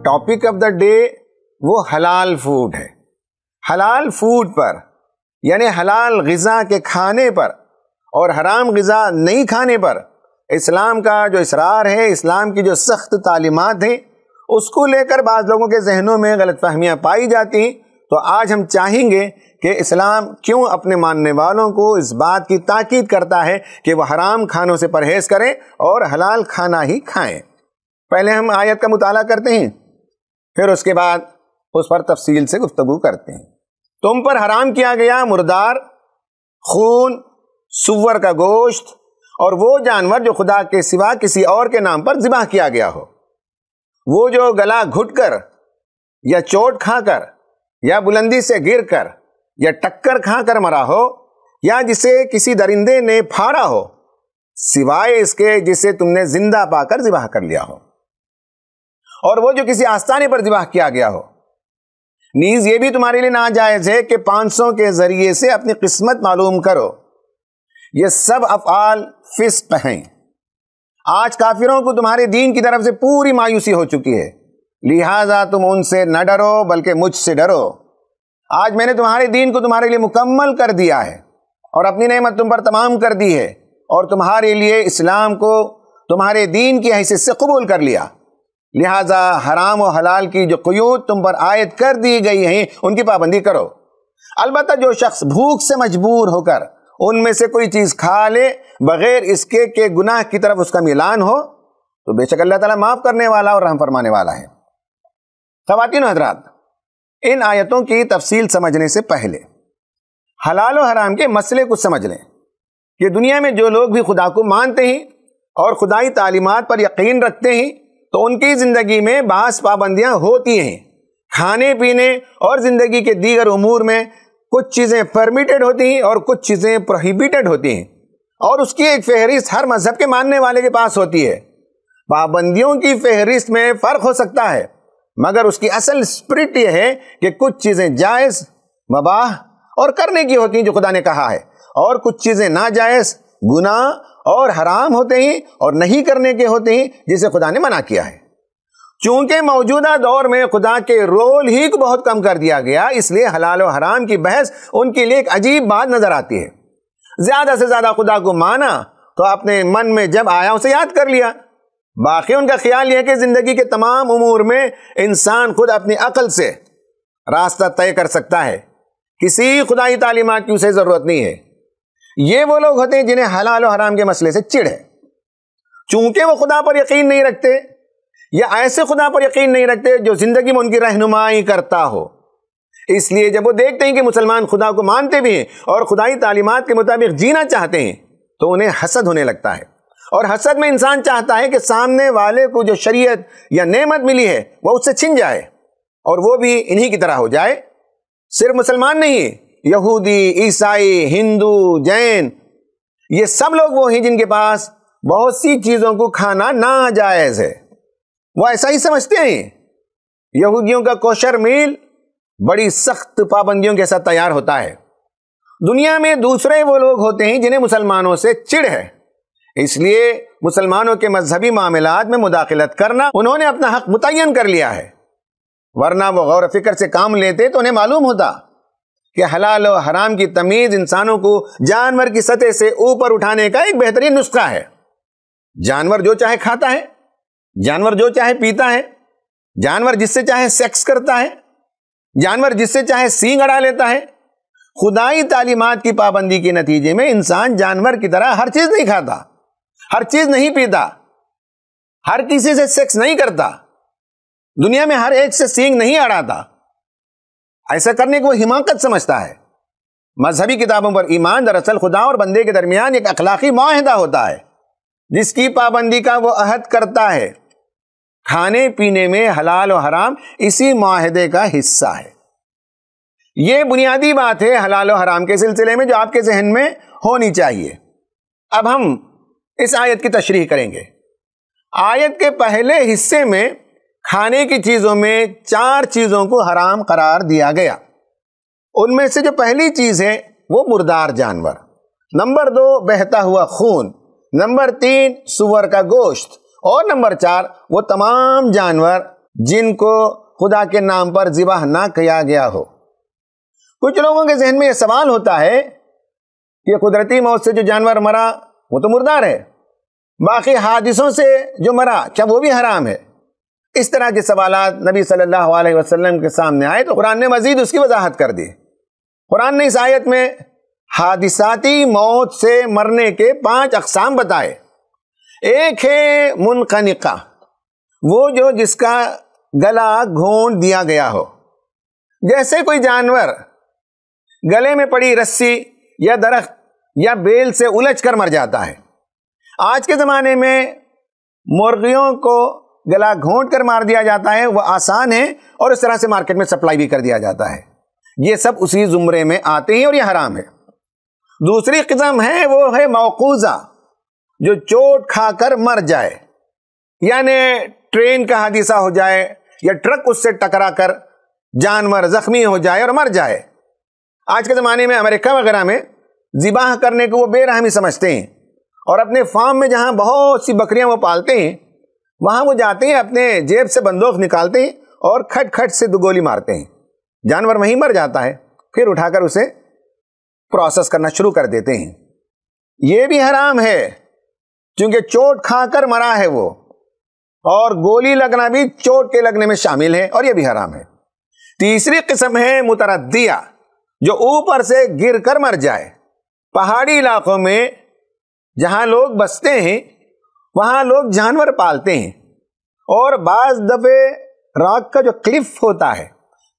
Topic of the day وہ حلال food ہے. حلال فوڈ پر یعنی حلال غذا کے کھانے پر اور حرام غذا نہیں کھانے پر اسلام کا جو اصرار ہے، اسلام کی جو سخت تعلیمات ہیں، اس کو لے کر بعض لوگوں کے ذہنوں میں غلط فہمیاں پائی جاتی ہیں. تو آج ہم چاہیں گے کہ اسلام کیوں اپنے ماننے والوں کو اس بات کی تاکید کرتا ہے کہ وہ حرام کھانوں سے پرہیز کریں اور حلال کھانا ہی کھائیں. پہلے ہم آیت کا مطالعہ کرتے ہیں، پھر اس کے بعد اس پر تفصیل سے گفتگو کرتے ہیں. تم پر حرام کیا گیا مردار، خون، سور کا گوشت اور وہ جانور جو خدا کے سوا کسی اور کے نام پر ذبح کیا گیا ہو، وہ جو گلا گھٹ کر یا چوٹ کھا کر یا بلندی سے گر کر یا ٹکر کھا کر مرا ہو یا جسے کسی درندے نے پھاڑا ہو، سوائے اس کے جسے تم نے زندہ پا کر ذبح کر لیا ہو، اور وہ جو کسی آستانے پر ذبح کیا گیا ہو. نیز یہ بھی تمہارے لیے ناجائز ہے کہ 500 کے ذریعے سے اپنی قسمت معلوم کرو. یہ سب افعال فسق ہیں. آج کافروں کو تمہارے دین کی طرف سے پوری مایوسی ہو چکی ہے، لہٰذا تم ان سے نہ ڈرو بلکہ مجھ سے ڈرو. آج میں نے تمہارے دین کو تمہارے لیے مکمل کر دیا ہے اور اپنی نعمت تم پر تمام کر دی ہے، اور تمہارے لیے اسلام کو تمہارے دین کی حیثیت سے قبول کر لیا. لہٰذا حرام و حلال کی جو قیود تم پر عائد کر دی گئی ہیں ان کی پابندی کرو. البتہ جو شخص بھوک سے مجبور ہو کر ان میں سے کوئی چیز کھا لے بغیر اس کے کہ گناہ کی طرف اس کا میلان ہو، تو بے شک اللہ تعالیٰ معاف کرنے والا اور رحم فرمانے والا ہے. خواتین و حضرات، ان آیتوں کی تفصیل سمجھنے سے پہلے حلال و حرام کے مسئلے کو سمجھ لیں کہ دنیا میں جو لوگ بھی خدا کو مانتے ہیں اور خدائی تعلیمات پر یقین رکھتے ہیں تو ان کی زندگی میں بعض پابندیاں ہوتی ہیں. کھانے پینے اور زندگی کے دیگر امور میں کچھ چیزیں پرمیٹڈ ہوتی ہیں اور کچھ چیزیں پروہیبیٹڈ ہوتی ہیں، اور اس کی ایک فہرست ہر مذہب کے ماننے والے کے پاس ہوتی ہے. پابندیوں کی فہرست میں فرق ہو سکتا ہے، مگر اس کی اصل اسپرٹ یہ ہے کہ کچھ چیزیں جائز، مباح اور کرنے کی ہوتی ہیں جو خدا نے کہا ہے، اور کچھ چیزیں ناجائز، گناہ اور حرام ہوتے ہیں اور نہیں کرنے کے ہوتے ہیں جسے خدا نے منع کیا ہے. چونکہ موجودہ دور میں خدا کے رول ہی کو بہت کم کر دیا گیا، اس لیے حلال و حرام کی بحث ان کے لیے ایک عجیب بات نظر آتی ہے. زیادہ سے زیادہ خدا کو مانا تو اپنے من میں جب آیا اسے یاد کر لیا. باقی ان کا خیال یہ ہے کہ زندگی کے تمام امور میں انسان خود اپنی عقل سے راستہ طے کر سکتا ہے، کسی خدائی تعلیمات کی اسے ضرورت نہیں ہے. یہ وہ لوگ ہوتے ہیں جنہیں حلال و حرام کے مسئلے سے چڑ ہے. چونکہ وہ خدا پر یقین نہیں رکھتے یا ایسے خدا پر یقین نہیں رکھتے جو زندگی میں ان کی رہنمائی کرتا ہو، اس لیے جب وہ دیکھتے ہیں کہ مسلمان خدا کو مانتے بھی ہیں اور خدائی تعلیمات کے مطابق جینا چاہتے ہیں تو انہیں حسد ہونے لگتا ہے. اور حسد میں انسان چاہتا ہے کہ سامنے والے کو جو شریعت یا نعمت ملی ہے وہ اس سے چھن جائے اور وہ بھی انہی کی طرح ہو جائے. صرف مسلمان نہیں، یہودی، عیسائی، ہندو، جین، یہ سب لوگ وہ ہیں جن کے پاس بہت سی چیزوں کو کھانا ناجائز ہے. وہ ایسا ہی سمجھتے ہیں. یہودیوں کا کوشر میل بڑی سخت پابندیوں کے ساتھ تیار ہوتا ہے. دنیا میں دوسرے وہ لوگ ہوتے ہیں جنہیں مسلمانوں سے چڑ ہے، اس لیے مسلمانوں کے مذہبی معاملات میں مداخلت کرنا انہوں نے اپنا حق متعین کر لیا ہے. ورنہ وہ غور و فکر سے کام لیتے تو انہیں معلوم ہوتا کہ حلال و حرام کی تمیز انسانوں کو جانور کی سطح سے اوپر اٹھانے کا ایک بہترین نسخہ ہے. جانور جو چاہے کھاتا ہے، جانور جو چاہے پیتا ہے، جانور جس سے چاہے سیکس کرتا ہے، جانور جس سے چاہے سینگ اڑا لیتا ہے. خدائی تعلیمات کی پابندی کے نتیجے میں انسان جانور کی طرح ہر چیز نہیں کھاتا، ہر چیز نہیں پیتا، ہر کسی سے سیکس نہیں کرتا، دنیا میں ہر ایک سے سینگ نہیں اڑاتا. ایسا کرنے کو وہ حماقت سمجھتا ہے. مذہبی کتابوں پر ایمان دراصل خدا اور بندے کے درمیان ایک اخلاقی معاہدہ ہوتا ہے جس کی پابندی کا وہ عہد کرتا ہے. کھانے پینے میں حلال و حرام اسی معاہدے کا حصہ ہے. یہ بنیادی بات ہے حلال و حرام کے سلسلے میں جو آپ کے ذہن میں ہونی چاہیے. اب ہم اس آیت کی تشریح کریں گے. آیت کے پہلے حصے میں کھانے کی چیزوں میں 4 چیزوں کو حرام قرار دیا گیا. ان میں سے جو پہلی چیز ہے وہ مردار جانور، نمبر 2 بہتا ہوا خون، نمبر 3 سور کا گوشت، اور نمبر 4 وہ تمام جانور جن کو خدا کے نام پر ذبح نہ کیا گیا ہو۔ کچھ لوگوں کے ذہن میں یہ سوال ہوتا ہے کہ قدرتی موت سے جو جانور مرا وہ تو مردار ہے، باقی حادثوں سے جو مرا کیا وہ بھی حرام ہے؟ اس طرح کے سوالات نبی صلی اللہ علیہ وسلم کے سامنے آئے تو قرآن نے مزید اس کی وضاحت کر دی۔ قرآن نے اس آیت میں حادثاتی موت سے مرنے کے 5 اقسام بتائے۔ ایک ہے منقنقہ، وہ جو جس کا گلا گھونٹ دیا گیا ہو، جیسے کوئی جانور گلے میں پڑی رسی یا درخت یا بیل سے الجھ کر مر جاتا ہے۔ آج کے زمانے میں مرغیوں کو گلا گھونٹ کر مار دیا جاتا ہے، وہ آسان ہے اور اس طرح سے مارکیٹ میں سپلائی بھی کر دیا جاتا ہے۔ یہ سب اسی زمرے میں آتے ہیں اور یہ حرام ہے۔ دوسری قسم ہے وہ ہے موقوذہ، جو چوٹ کھا کر مر جائے، یعنی ٹرین کا حادثہ ہو جائے یا ٹرک اس سے ٹکرا کر جانور زخمی ہو جائے اور مر جائے۔ آج کے زمانے میں امریکہ وغیرہ میں ذبح کرنے کو وہ بے رحمی سمجھتے ہیں، اور اپنے فارم میں جہاں بہت سی بکریاں وہ پالتے ہیں وہاں وہ جاتے ہیں، اپنے جیب سے بندوق نکالتے ہیں اور کھٹ کھٹ سے 2 گولی مارتے ہیں، جانور وہیں مر جاتا ہے، پھر اٹھا کر اسے پروسیس کرنا شروع کر دیتے ہیں۔ یہ بھی حرام ہے کیونکہ چوٹ کھا کر مرا ہے وہ، اور گولی لگنا بھی چوٹ کے لگنے میں شامل ہے اور یہ بھی حرام ہے۔ تیسری قسم ہے متردیہ، جو اوپر سے گر کر مر جائے۔ پہاڑی علاقوں میں جہاں لوگ بستے ہیں وہاں لوگ جانور پالتے ہیں، اور بعض دفعے راک کا جو کلف ہوتا ہے،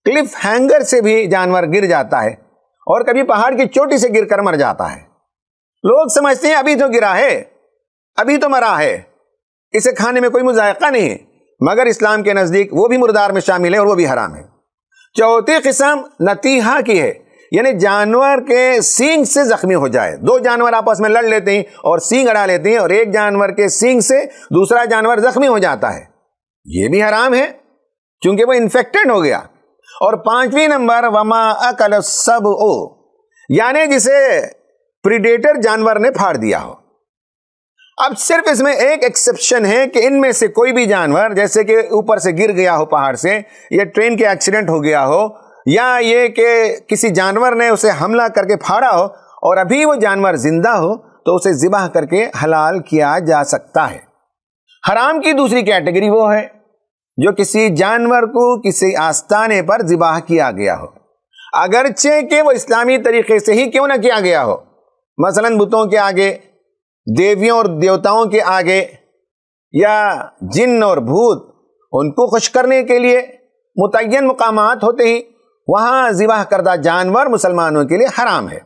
کلف ہینگر سے بھی جانور گر جاتا ہے، اور کبھی پہاڑ کی چوٹی سے گر کر مر جاتا ہے۔ لوگ سمجھتے ہیں ابھی تو گرا ہے، ابھی تو مرا ہے، اسے کھانے میں کوئی مذائقہ نہیں ہے، مگر اسلام کے نزدیک وہ بھی مردار میں شامل ہے اور وہ بھی حرام ہے۔ چوتھی قسم نتیحہ کی ہے، یعنی جانور کے سینگ سے زخمی ہو جائے۔ 2 جانور آپس میں لڑ لیتے ہیں اور سینگ اڑا لیتے ہیں، اور ایک جانور کے سینگ سے دوسرا جانور زخمی ہو جاتا ہے، یہ بھی حرام ہے کیونکہ وہ انفیکٹڈ ہو گیا۔ اور 5ویں نمبر وما اکل السبع، یعنی جسے پریڈیٹر جانور نے پھاڑ دیا ہو۔ اب صرف اس میں ایک ایکسیپشن ہے کہ ان میں سے کوئی بھی جانور، جیسے کہ اوپر سے گر گیا ہو پہاڑ سے، یا ٹرین کے ایکسیڈنٹ ہو گیا ہو، یا یہ کہ کسی جانور نے اسے حملہ کر کے پھاڑا ہو اور ابھی وہ جانور زندہ ہو، تو اسے ذبح کر کے حلال کیا جا سکتا ہے۔ حرام کی دوسری کیٹیگری وہ ہے جو کسی جانور کو کسی آستانے پر ذبح کیا گیا ہو، اگرچہ کہ وہ اسلامی طریقے سے ہی کیوں نہ کیا گیا ہو، مثلاً بتوں کے آگے، دیویوں اور دیوتاؤں کے آگے، یا جن اور بھوت، ان کو خوش کرنے کے لیے متعین مقامات ہوتے ہیں، وہاں ذبح کردہ جانور مسلمانوں کے لیے حرام ہے۔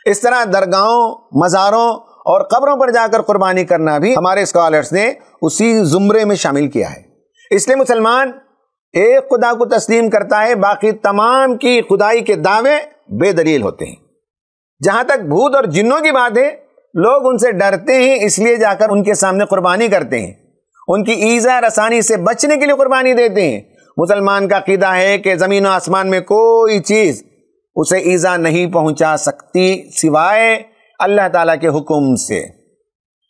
اس طرح درگاہوں، مزاروں اور قبروں پر جا کر قربانی کرنا بھی ہمارے اسکالرز نے اسی زمرے میں شامل کیا ہے۔ اس لیے مسلمان ایک خدا کو تسلیم کرتا ہے، باقی تمام کی خدائی کے دعوے بے دلیل ہوتے ہیں۔ جہاں تک بھوت اور جنوں کی بات ہے، لوگ ان سے ڈرتے ہیں، اس لیے جا کر ان کے سامنے قربانی کرتے ہیں، ان کی ایذا رسانی سے بچنے کے لیے قربانی دیتے ہیں۔ مسلمان کا عقیدہ ہے کہ زمین و آسمان میں کوئی چیز اسے ایذا نہیں پہنچا سکتی سوائے اللہ تعالیٰ کے حکم سے،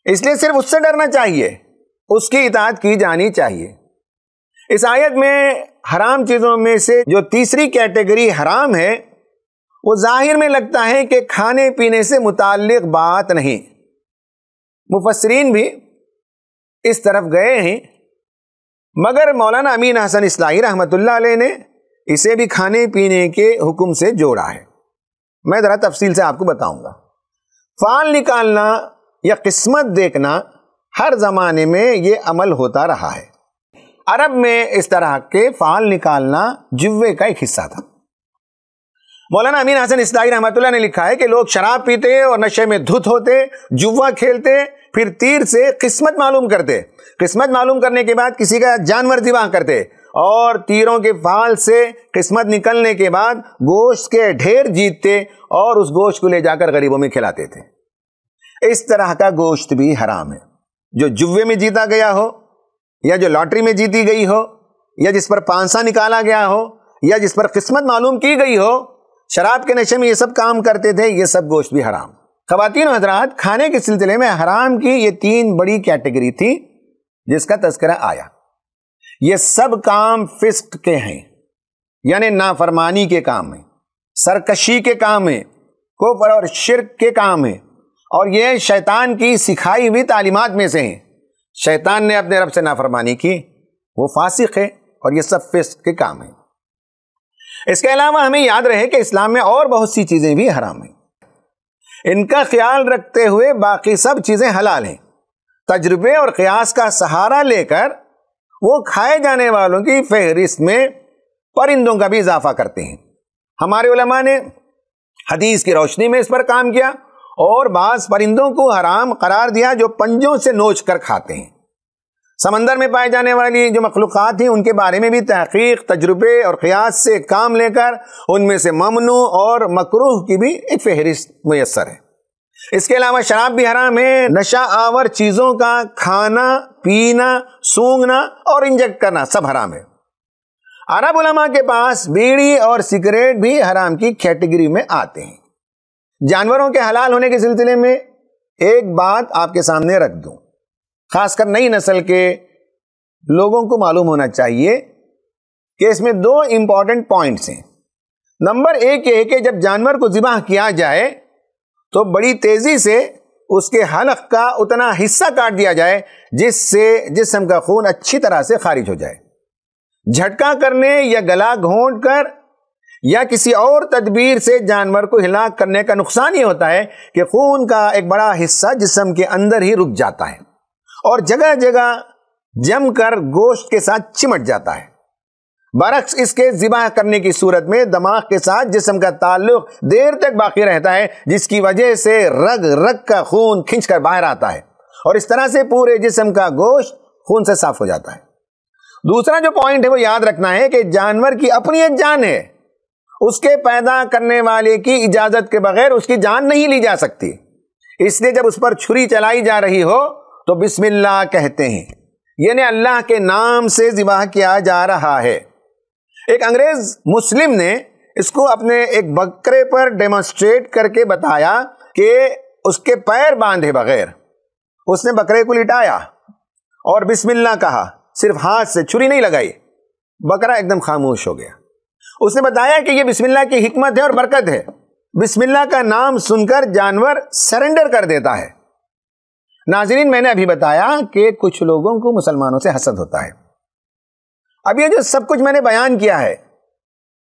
اس لیے صرف اس سے ڈرنا چاہیے، اس کی اطاعت کی جانی چاہیے۔ اس آیت میں حرام چیزوں میں سے جو تیسری کیٹیگری حرام ہے، وہ ظاہر میں لگتا ہے کہ کھانے پینے سے متعلق بات نہیں۔ مفسرین بھی اس طرف گئے ہیں، مگر مولانا امین حسن اصلاحی رحمۃ اللہ علیہ نے اسے بھی کھانے پینے کے حکم سے جوڑا ہے۔ میں ذرا تفصیل سے آپ کو بتاؤں گا۔ فال نکالنا یا قسمت دیکھنا ہر زمانے میں یہ عمل ہوتا رہا ہے۔ عرب میں اس طرح کے فال نکالنا جوے کا ایک حصہ تھا۔ مولانا امین حسن اصلاحی رحمۃ اللہ نے لکھا ہے کہ لوگ شراب پیتے اور نشے میں دھت ہوتے، جوا کھیلتے، پھر تیر سے قسمت معلوم کرتے، قسمت معلوم کرنے کے بعد کسی کا جانور ذبح کرتے، اور تیروں کے فال سے قسمت نکلنے کے بعد گوشت کے ڈھیر جیتتے اور اس گوشت کو لے جا کر غریبوں میں کھلاتے تھے۔ اس طرح کا گوشت بھی حرام ہے، جو جوے میں جیتا گیا ہو، یا جو لاٹری میں جیتی گئی ہو، یا جس پر پانسا نکالا گیا ہو، یا جس پر قسمت معلوم کی گئی ہو۔ شراب کے نشے میں یہ سب کام کرتے تھے، یہ سب گوشت بھی حرام۔ خواتین و حضرات، کھانے کے سلسلے میں حرام کی یہ 3 بڑی کیٹیگری تھی جس کا تذکرہ آیا۔ یہ سب کام فسق کے ہیں، یعنی نافرمانی کے کام ہیں، سرکشی کے کام ہیں، کفر اور شرک کے کام ہیں، اور یہ شیطان کی سکھائی ہوئی تعلیمات میں سے ہیں۔ شیطان نے اپنے رب سے نافرمانی کی، وہ فاسق ہے، اور یہ سب فسق کے کام ہیں۔ اس کے علاوہ ہمیں یاد رہے کہ اسلام میں اور بہت سی چیزیں بھی حرام ہیں، ان کا خیال رکھتے ہوئے باقی سب چیزیں حلال ہیں۔ تجربے اور قیاس کا سہارا لے کر وہ کھائے جانے والوں کی فہرست میں پرندوں کا بھی اضافہ کرتے ہیں۔ ہمارے علماء نے حدیث کی روشنی میں اس پر کام کیا اور بعض پرندوں کو حرام قرار دیا جو پنجوں سے نوچ کر کھاتے ہیں۔ سمندر میں پائے جانے والی جو مخلوقات ہیں ان کے بارے میں بھی تحقیق، تجربے اور قیاس سے کام لے کر ان میں سے ممنوع اور مکروہ کی بھی ایک فہرست میسر ہے۔ اس کے علاوہ شراب بھی حرام ہے، نشہ آور چیزوں کا کھانا، پینا، سونگھنا اور انجیکٹ کرنا سب حرام ہے۔ عرب علماء کے پاس بیڑی اور سگریٹ بھی حرام کی کیٹیگری میں آتے ہیں۔ جانوروں کے حلال ہونے کے سلسلے میں ایک بات آپ کے سامنے رکھ دوں، خاص کر نئی نسل کے لوگوں کو معلوم ہونا چاہیے کہ اس میں 2 امپورٹنٹ پوائنٹس ہیں۔ نمبر 1 یہ ہے کہ جب جانور کو ذبح کیا جائے تو بڑی تیزی سے اس کے حلق کا اتنا حصہ کاٹ دیا جائے جس سے جسم کا خون اچھی طرح سے خارج ہو جائے۔ جھٹکا کرنے یا گلا گھونٹ کر یا کسی اور تدبیر سے جانور کو ہلاک کرنے کا نقصان یہ ہوتا ہے کہ خون کا ایک بڑا حصہ جسم کے اندر ہی رک جاتا ہے اور جگہ جگہ جم کر گوشت کے ساتھ چمٹ جاتا ہے۔ برعکس اس کے ذبح کرنے کی صورت میں دماغ کے ساتھ جسم کا تعلق دیر تک باقی رہتا ہے، جس کی وجہ سے رگ رگ کا خون کھنچ کر باہر آتا ہے اور اس طرح سے پورے جسم کا گوشت خون سے صاف ہو جاتا ہے۔ دوسرا جو پوائنٹ ہے وہ یاد رکھنا ہے کہ جانور کی اپنی ایک جان ہے، اس کے پیدا کرنے والے کی اجازت کے بغیر اس کی جان نہیں لی جا سکتی، اس لیے جب اس پر چھری چلائی جا رہی ہو تو بسم اللہ کہتے ہیں، یعنی اللہ کے نام سے ذبح کیا جا رہا ہے۔ ایک انگریز مسلم نے اس کو اپنے ایک بکرے پر ڈیمونسٹریٹ کر کے بتایا کہ اس کے پیر باندھے بغیر اس نے بکرے کو لٹایا اور بسم اللہ کہا، صرف ہاتھ سے، چھری نہیں لگائی، بکرا ایک دم خاموش ہو گیا۔ اس نے بتایا کہ یہ بسم اللہ کی حکمت ہے اور برکت ہے، بسم اللہ کا نام سن کر جانور سرنڈر کر دیتا ہے۔ ناظرین، میں نے ابھی بتایا کہ کچھ لوگوں کو مسلمانوں سے حسد ہوتا ہے۔ اب یہ جو سب کچھ میں نے بیان کیا ہے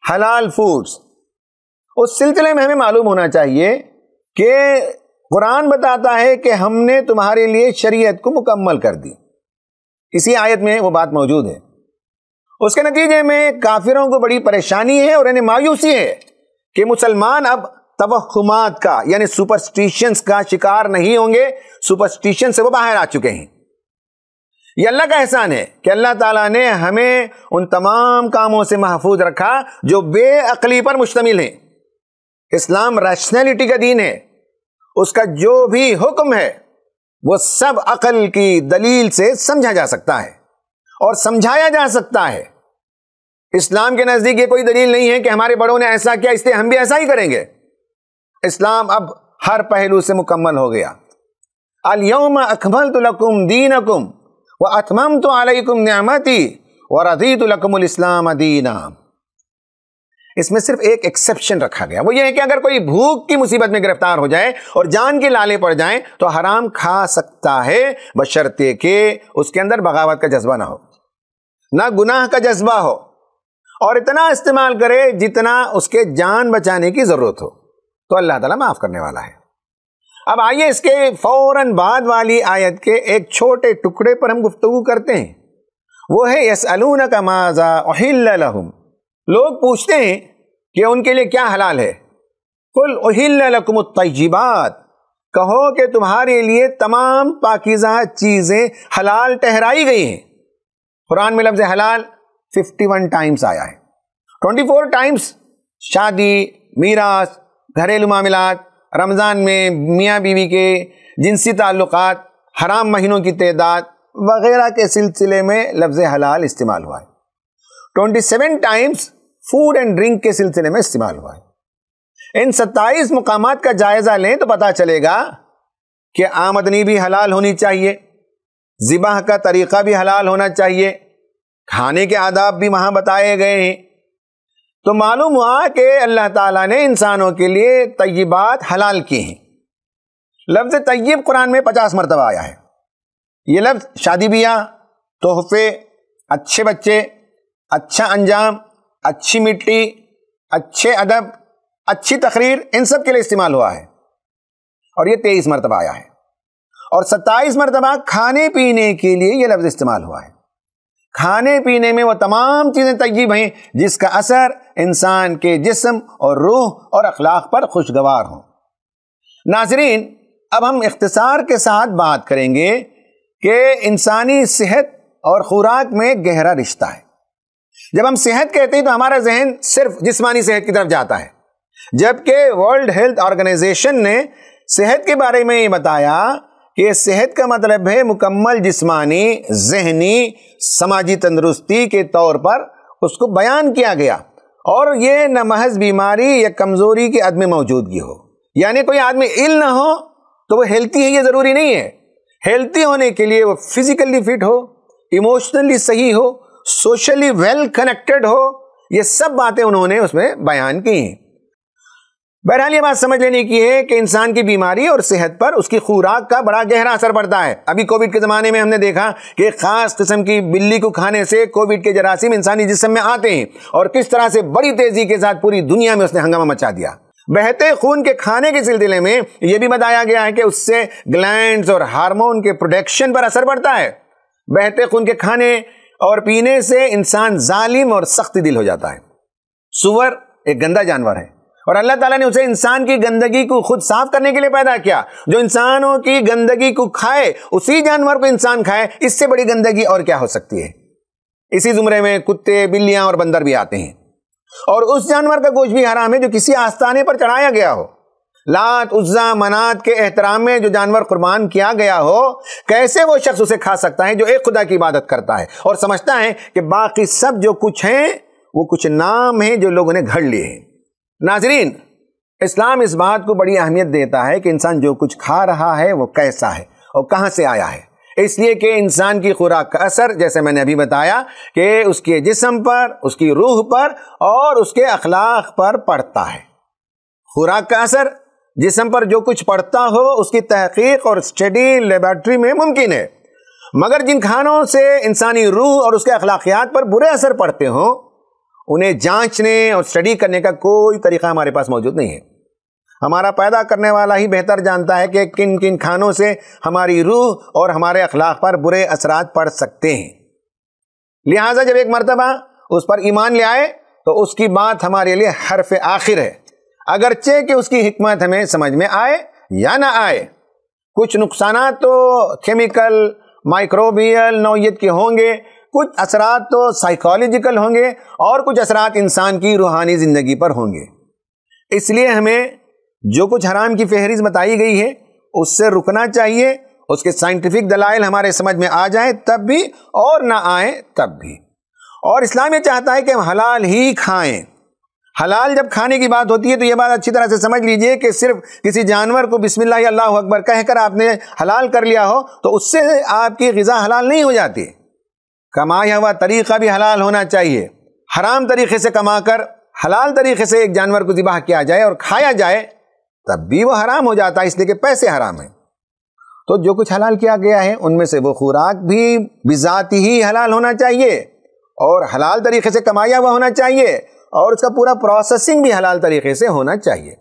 حلال فوڈز، اس سلسلے میں ہمیں معلوم ہونا چاہیے کہ قرآن بتاتا ہے کہ ہم نے تمہارے لیے شریعت کو مکمل کر دی، اسی آیت میں وہ بات موجود ہے۔ اس کے نتیجے میں کافروں کو بڑی پریشانی ہے اور انہیں مایوسی ہے کہ مسلمان اب توہمات کا یعنی سپرسٹیشنز کا شکار نہیں ہوں گے، سپرسٹیشن سے وہ باہر آ چکے ہیں۔ یہ اللہ کا احسان ہے کہ اللہ تعالیٰ نے ہمیں ان تمام کاموں سے محفوظ رکھا جو بے عقلی پر مشتمل ہیں۔ اسلام ریشنلٹی کا دین ہے، اس کا جو بھی حکم ہے وہ سب عقل کی دلیل سے سمجھا جا سکتا ہے اور سمجھایا جا سکتا ہے۔ اسلام کے نزدیک یہ کوئی دلیل نہیں ہے کہ ہمارے بڑوں نے ایسا کیا اس لیے ہم بھی ایسا ہی کریں گے۔ اسلام اب ہر پہلو سے مکمل ہو گیا۔ الیوم اکملت لکم دینکم واتممت علیکم نعمتی ورضیت لکم الاسلام دینا۔ اس میں صرف ایک ایکسیپشن رکھا گیا، وہ یہ ہے کہ اگر کوئی بھوک کی مصیبت میں گرفتار ہو جائے اور جان کے لالے پڑ جائیں تو حرام کھا سکتا ہے، بشرطے کہ اس کے اندر بغاوت کا جذبہ نہ ہو، نہ گناہ کا جذبہ ہو، اور اتنا استعمال کرے جتنا اس کے جان بچانے کی ضرورت ہو، تو اللہ تعالیٰ معاف کرنے والا ہے۔ اب آئیے اس کے فوراً بعد والی آیت کے ایک چھوٹے ٹکڑے پر ہم گفتگو کرتے ہیں، وہ ہے یسألونک ماذا احل لہم۔ لوگ پوچھتے ہیں کہ ان کے لیے کیا حلال ہے۔ قل احل لکم الطیبات، کہو کہ تمہارے لیے تمام پاکیزہ چیزیں حلال ٹہرائی گئی ہیں۔ قرآن میں لفظ حلال 51 ٹائمز آیا ہے، 24 ٹائمز شادی، میراث، گھریلو معاملات، رمضان میں میاں بیوی کے جنسی تعلقات، حرام مہینوں کی تعداد وغیرہ کے سلسلے میں لفظ حلال استعمال ہوا ہے۔ 27 ٹائمز فوڈ اینڈ ڈرنک کے سلسلے میں استعمال ہوا ہے۔ ان 27 مقامات کا جائزہ لیں تو پتا چلے گا کہ آمدنی بھی حلال ہونی چاہیے، ذبح کا طریقہ بھی حلال ہونا چاہیے، کھانے کے آداب بھی وہاں بتائے گئے ہیں۔ تو معلوم ہوا کہ اللہ تعالیٰ نے انسانوں کے لیے طیبات حلال کی ہیں۔ لفظ طیب قرآن میں 50 مرتبہ آیا ہے۔ یہ لفظ شادی بیاہ، تحفے، اچھے بچے، اچھا انجام، اچھی مٹی، اچھے ادب، اچھی تقریر، ان سب کے لیے استعمال ہوا ہے، اور یہ 23 مرتبہ آیا ہے۔ اور 27 مرتبہ کھانے پینے کے لیے یہ لفظ استعمال ہوا ہے۔ کھانے پینے میں وہ تمام چیزیں طیب ہیں جس کا اثر انسان کے جسم اور روح اور اخلاق پر خوشگوار ہوں۔ ناظرین، اب ہم اختصار کے ساتھ بات کریں گے کہ انسانی صحت اور خوراک میں گہرا رشتہ ہے۔ جب ہم صحت کہتے ہیں تو ہمارا ذہن صرف جسمانی صحت کی طرف جاتا ہے، جبکہ ورلڈ ہیلتھ آرگنائزیشن نے صحت کے بارے میں یہ بتایا کہ صحت کا مطلب ہے مکمل جسمانی، ذہنی، سماجی تندرستی کے طور پر اس کو بیان کیا گیا، اور یہ نہ محض بیماری یا کمزوری کی عدم موجودگی ہو، یعنی کوئی آدمی ill نہ ہو تو وہ ہیلتھی ہے، یہ ضروری نہیں ہے۔ ہیلتھی ہونے کے لیے وہ فزیکلی فٹ ہو، ایموشنلی صحیح ہو، سوشلی ویل کنیکٹڈ ہو، یہ سب باتیں انہوں نے اس میں بیان کی ہیں۔ بہرحال یہ بات سمجھ لینے کی ہے کہ انسان کی بیماری اور صحت پر اس کی خوراک کا بڑا گہرا اثر پڑتا ہے۔ ابھی کووڈ کے زمانے میں ہم نے دیکھا کہ خاص قسم کی بلی کو کھانے سے کووڈ کے جراثیم انسانی جسم میں آتے ہیں، اور کس طرح سے بڑی تیزی کے ساتھ پوری دنیا میں اس نے ہنگامہ مچا دیا۔ بہتے خون کے کھانے کے سلسلے میں یہ بھی بتایا گیا ہے کہ اس سے گلینڈز اور ہارمون کے پروڈکشن پر اثر پڑتا ہے۔ بہتے خون کے کھانے اور پینے سے انسان ظالم اور سخت دل ہو جاتا ہے۔ سور ایک گندا جانور ہے، اور اللہ تعالیٰ نے اسے انسان کی گندگی کو خود صاف کرنے کے لیے پیدا کیا۔ جو انسانوں کی گندگی کو کھائے اسی جانور کو انسان کھائے، اس سے بڑی گندگی اور کیا ہو سکتی ہے؟ اسی زمرے میں کتے، بلیاں اور بندر بھی آتے ہیں، اور اس جانور کا گوشت بھی حرام ہے جو کسی آستانے پر چڑھایا گیا ہو۔ لات، عزا، منات کے احترام میں جو جانور قربان کیا گیا ہو، کیسے وہ شخص اسے کھا سکتا ہے جو ایک خدا کی عبادت کرتا ہے اور سمجھتا ہے کہ باقی سب جو کچھ ہیں وہ کچھ نام ہیں جو لوگوں نے گھڑ لیے ہیں۔ ناظرین، اسلام اس بات کو بڑی اہمیت دیتا ہے کہ انسان جو کچھ کھا رہا ہے وہ کیسا ہے اور کہاں سے آیا ہے، اس لیے کہ انسان کی خوراک کا اثر، جیسے میں نے ابھی بتایا، کہ اس کے جسم پر، اس کی روح پر اور اس کے اخلاق پر پڑتا ہے۔ خوراک کا اثر جسم پر جو کچھ پڑتا ہو اس کی تحقیق اور اسٹڈی لیبارٹری میں ممکن ہے، مگر جن کھانوں سے انسانی روح اور اس کے اخلاقیات پر برے اثر پڑتے ہوں انہیں جانچنے اور اسٹڈی کرنے کا کوئی طریقہ ہمارے پاس موجود نہیں ہے۔ ہمارا پیدا کرنے والا ہی بہتر جانتا ہے کہ کن کن کھانوں سے ہماری روح اور ہمارے اخلاق پر برے اثرات پڑ سکتے ہیں۔ لہٰذا جب ایک مرتبہ اس پر ایمان لے آئے تو اس کی بات ہمارے لیے حرف آخر ہے، اگرچہ کہ اس کی حکمت ہمیں سمجھ میں آئے یا نہ آئے۔ کچھ نقصانات تو کیمیکل، مائکروبیل نوعیت کے ہوں گے، کچھ اثرات تو سائیکالوجیکل ہوں گے، اور کچھ اثرات انسان کی روحانی زندگی پر ہوں گے۔ اس لیے ہمیں جو کچھ حرام کی فہرست بتائی گئی ہے اس سے رکنا چاہیے، اس کے سائنٹیفک دلائل ہمارے سمجھ میں آ جائیں تب بھی اور نہ آئیں تب بھی۔ اور اسلام یہ چاہتا ہے کہ ہم حلال ہی کھائیں۔ حلال جب کھانے کی بات ہوتی ہے تو یہ بات اچھی طرح سے سمجھ لیجئے کہ صرف کسی جانور کو بسم اللہ اللہ اکبر کہہ کر آپ نے حلال کر لیا ہو تو اس سے آپ کی غذا حلال نہیں ہو جاتی۔ کمایا ہوا طریقہ بھی حلال ہونا چاہیے۔ حرام طریقے سے کما کر حلال طریقے سے ایک جانور کو ذبح کیا جائے اور کھایا جائے تب بھی وہ حرام ہو جاتا ہے، اس لیے کہ پیسے حرام ہیں۔ تو جو کچھ حلال کیا گیا ہے ان میں سے وہ خوراک بھی بذات ہی حلال ہونا چاہیے، اور حلال طریقے سے کمایا ہوا ہونا چاہیے، اور اس کا پورا پروسیسنگ بھی حلال طریقے سے ہونا چاہیے۔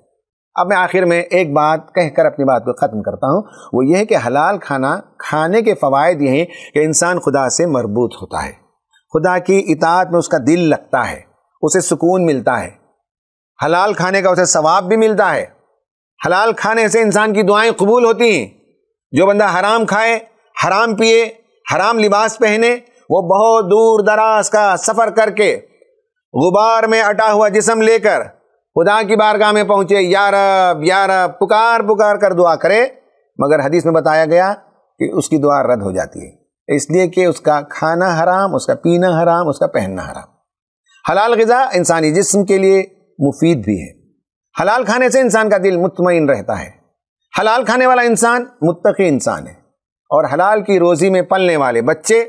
اب میں آخر میں ایک بات کہہ کر اپنی بات کو ختم کرتا ہوں، وہ یہ ہے کہ حلال کھانا کھانے کے فوائد یہ ہیں کہ انسان خدا سے مربوط ہوتا ہے، خدا کی اطاعت میں اس کا دل لگتا ہے، اسے سکون ملتا ہے، حلال کھانے کا اسے ثواب بھی ملتا ہے۔ حلال کھانے سے انسان کی دعائیں قبول ہوتی ہیں۔ جو بندہ حرام کھائے، حرام پیے، حرام لباس پہنے، وہ بہت دور دراز کا سفر کر کے غبار میں اٹا ہوا جسم لے کر خدا کی بارگاہ میں پہنچے، یا رب یا رب پکار پکار کر دعا کرے، مگر حدیث میں بتایا گیا کہ اس کی دعا رد ہو جاتی ہے، اس لیے کہ اس کا کھانا حرام، اس کا پینا حرام، اس کا پہننا حرام۔ حلال غذا انسانی جسم کے لیے مفید بھی ہے۔ حلال کھانے سے انسان کا دل مطمئن رہتا ہے۔ حلال کھانے والا انسان متقی انسان ہے، اور حلال کی روزی میں پلنے والے بچے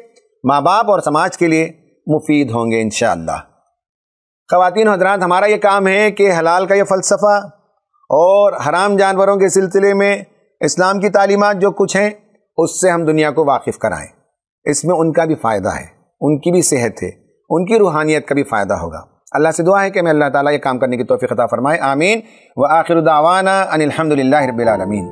ماں باپ اور سماج کے لیے مفید ہوں گے انشاءاللہ۔ خواتین و حضرات، ہمارا یہ کام ہے کہ حلال کا یہ فلسفہ اور حرام جانوروں کے سلسلے میں اسلام کی تعلیمات جو کچھ ہیں اس سے ہم دنیا کو واقف کرائیں۔ اس میں ان کا بھی فائدہ ہے، ان کی بھی صحت ہے، ان کی روحانیت کا بھی فائدہ ہوگا۔ اللہ سے دعا ہے کہ ہمیں اللہ تعالیٰ یہ کام کرنے کی توفیق عطا فرمائے، آمین۔ وآخر دعوانا ان الحمد للہ رب العالمین۔